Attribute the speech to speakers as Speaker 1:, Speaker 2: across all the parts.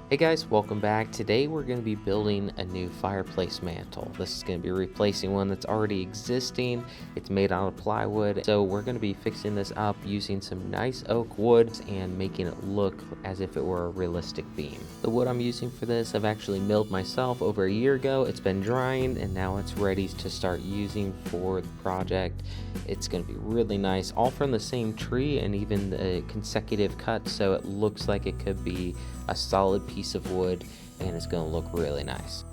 Speaker 1: Hey guys, welcome back. Today we're going to be building a new fireplace mantle. This is going to be replacing one that's already existing. It's made out of plywood. So we're going to be fixing this up using some nice oak wood and making it look as if it were a realistic beam. The wood I'm using for this I've actually milled myself over a year ago. It's been drying and now it's ready to start using for the project. It's going to be really nice, all from the same tree and even the consecutive cuts, so it looks like it could be a solid piece of wood and it's going to look really nice.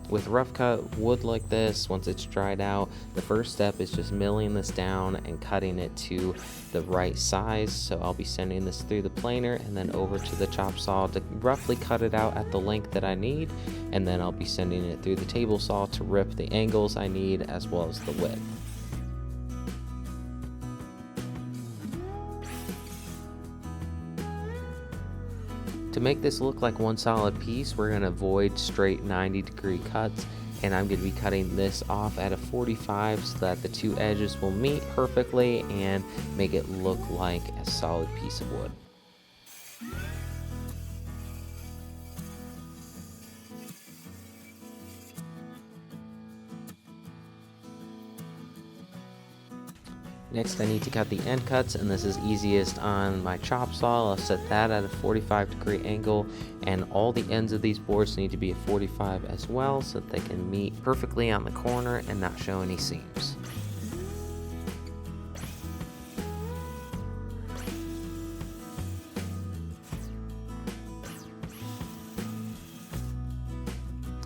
Speaker 1: With rough cut wood like this, once it's dried out, the first step is just milling this down and cutting it to the right size. So I'll be sending this through the planer and then over to the chop saw to roughly cut it out at the length that I need, and then I'll be sending it through the table saw to rip the angles I need as well as the width. To make this look like one solid piece, we're going to avoid straight 90-degree cuts, and I'm going to be cutting this off at a 45 so that the two edges will meet perfectly and make it look like a solid piece of wood. Next, I need to cut the end cuts, and this is easiest on my chop saw. I'll set that at a 45-degree angle, and all the ends of these boards need to be at 45 as well so that they can meet perfectly on the corner and not show any seams.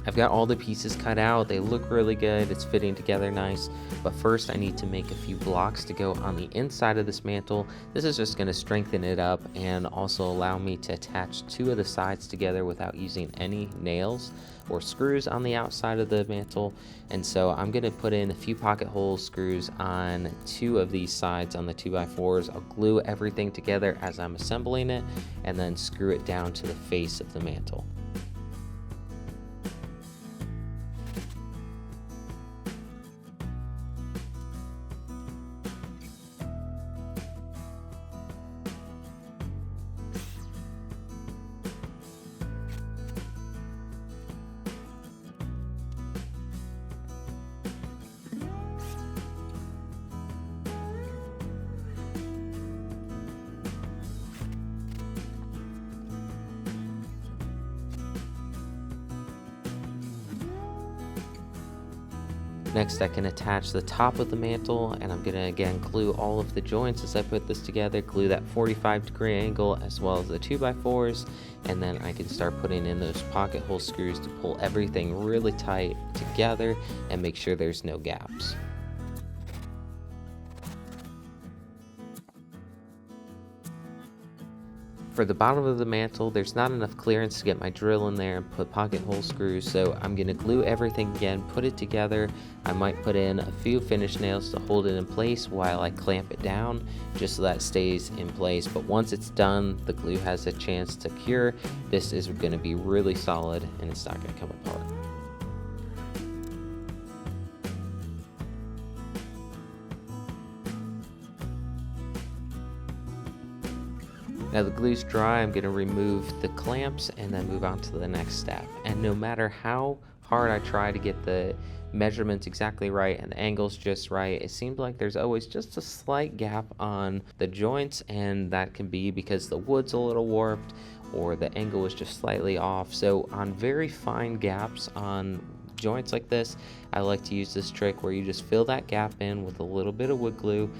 Speaker 1: I've got all the pieces cut out, they look really good, it's fitting together nice, but first I need to make a few blocks to go on the inside of this mantle. This is just going to strengthen it up and also allow me to attach two of the sides together without using any nails or screws on the outside of the mantle. And so I'm going to put in a few pocket hole screws on two of these sides on the 2x4s. I'll glue everything together as I'm assembling it and then screw it down to the face of the mantle. Next, I can attach the top of the mantle, and I'm going to again glue all of the joints as I put this together, glue that 45-degree angle as well as the 2x4s, and then I can start putting in those pocket hole screws to pull everything really tight together and make sure there's no gaps. For the bottom of the mantle, there's not enough clearance to get my drill in there and put pocket hole screws, so I'm going to glue everything again, put it together. I might put in a few finish nails to hold it in place while I clamp it down, just so that it stays in place. But once it's done, the glue has a chance to cure. This is going to be really solid and it's not going to come apart. Now the glue's dry, I'm going to remove the clamps and then move on to the next step. And no matter how hard I try to get the measurements exactly right and the angles just right, it seems like there's always just a slight gap on the joints, and that can be because the wood's a little warped or the angle is just slightly off. So on very fine gaps on joints like this, I like to use this trick where you just fill that gap in with a little bit of wood glue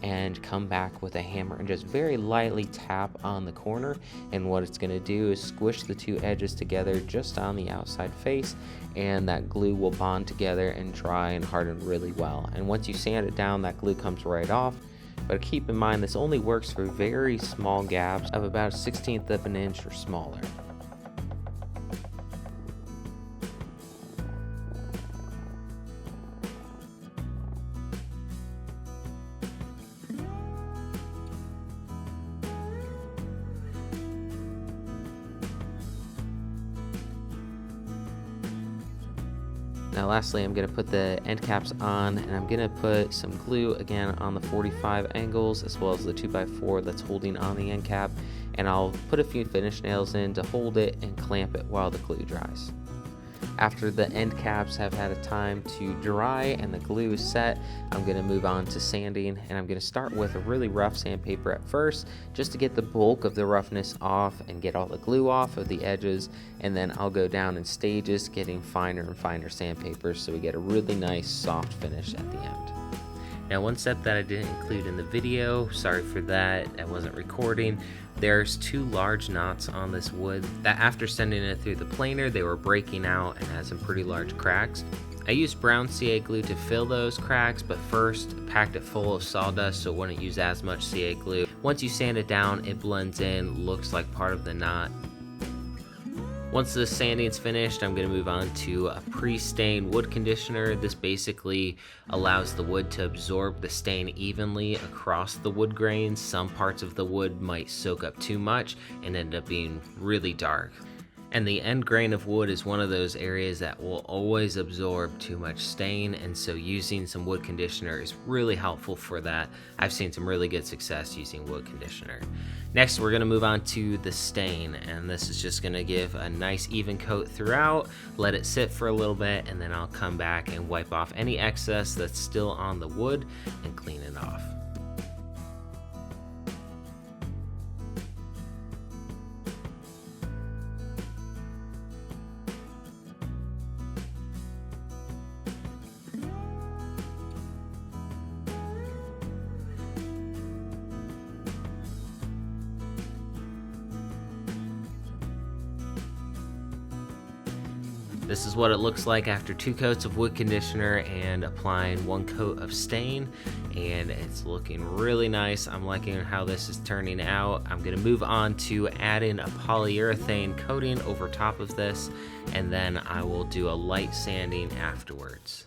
Speaker 1: and come back with a hammer and just very lightly tap on the corner, and what it's going to do is squish the two edges together just on the outside face, and that glue will bond together and dry and harden really well. And once you sand it down, that glue comes right off. But keep in mind, this only works for very small gaps of about 1/16 of an inch or smaller. Now lastly, I'm going to put the end caps on, and I'm going to put some glue again on the 45 angles as well as the 2x4 that's holding on the end cap, and I'll put a few finish nails in to hold it and clamp it while the glue dries. After the end caps have had a time to dry and the glue is set, I'm going to move on to sanding, and I'm going to start with a really rough sandpaper at first just to get the bulk of the roughness off and get all the glue off of the edges, and then I'll go down in stages getting finer and finer sandpaper so we get a really nice soft finish at the end. Now, one step that I didn't include in the video, sorry for that, I wasn't recording, there's 2 large knots on this wood that after sending it through the planer, they were breaking out and had some pretty large cracks. I used brown CA glue to fill those cracks, but first packed it full of sawdust so it wouldn't use as much CA glue. Once you sand it down, it blends in, looks like part of the knot. Once the sanding's finished, I'm going to move on to a pre-stained wood conditioner. This basically allows the wood to absorb the stain evenly across the wood grains. Some parts of the wood might soak up too much and end up being really dark. And the end grain of wood is one of those areas that will always absorb too much stain, and so using some wood conditioner is really helpful for that. I've seen some really good success using wood conditioner. Next, we're going to move on to the stain, and this is just going to give a nice even coat throughout, let it sit for a little bit, and then I'll come back and wipe off any excess that's still on the wood and clean it off. This is what it looks like after 2 coats of wood conditioner and applying 1 coat of stain, and it's looking really nice. I'm liking how this is turning out. I'm going to move on to adding a polyurethane coating over top of this, and then I will do a light sanding afterwards.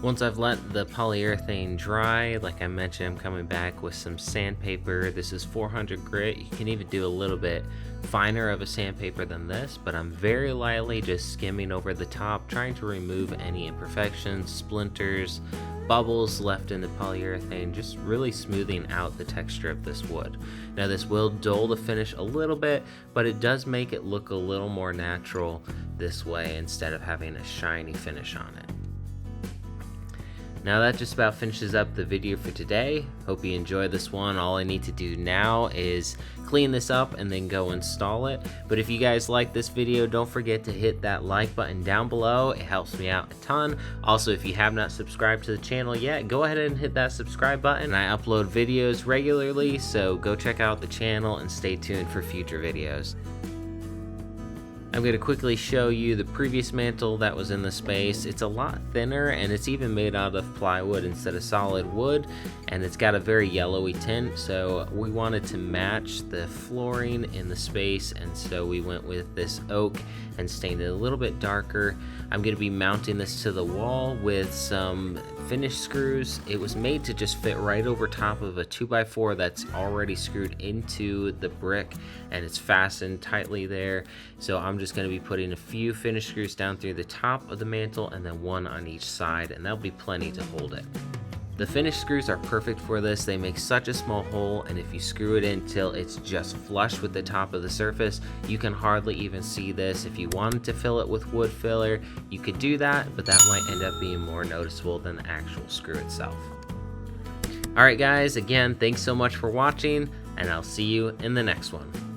Speaker 1: Once I've let the polyurethane dry, like I mentioned, I'm coming back with some sandpaper. This is 400 grit. You can even do a little bit finer of a sandpaper than this, but I'm very lightly just skimming over the top, trying to remove any imperfections, splinters, bubbles left in the polyurethane, just really smoothing out the texture of this wood. Now this will dull the finish a little bit, but it does make it look a little more natural this way instead of having a shiny finish on it. Now that just about finishes up the video for today. Hope you enjoyed this one. All I need to do now is clean this up and then go install it. But if you guys like this video, don't forget to hit that like button down below. It helps me out a ton. Also, if you have not subscribed to the channel yet, go ahead and hit that subscribe button. I upload videos regularly, so go check out the channel and stay tuned for future videos. I'm going to quickly show you the previous mantle that was in the space. It's a lot thinner, and it's even made out of plywood instead of solid wood, and it's got a very yellowy tint, so we wanted to match the flooring in the space, and so we went with this oak and stained it a little bit darker. I'm going to be mounting this to the wall with some finish screws. It was made to just fit right over top of a 2x4 that's already screwed into the brick, and it's fastened tightly there. So I'm just going to be putting a few finish screws down through the top of the mantle and then one on each side, and that'll be plenty to hold it. The finished screws are perfect for this. They make such a small hole, and if you screw it in till it's just flush with the top of the surface, you can hardly even see this. If you wanted to fill it with wood filler, you could do that, but that might end up being more noticeable than the actual screw itself. Alright guys, again, thanks so much for watching, and I'll see you in the next one.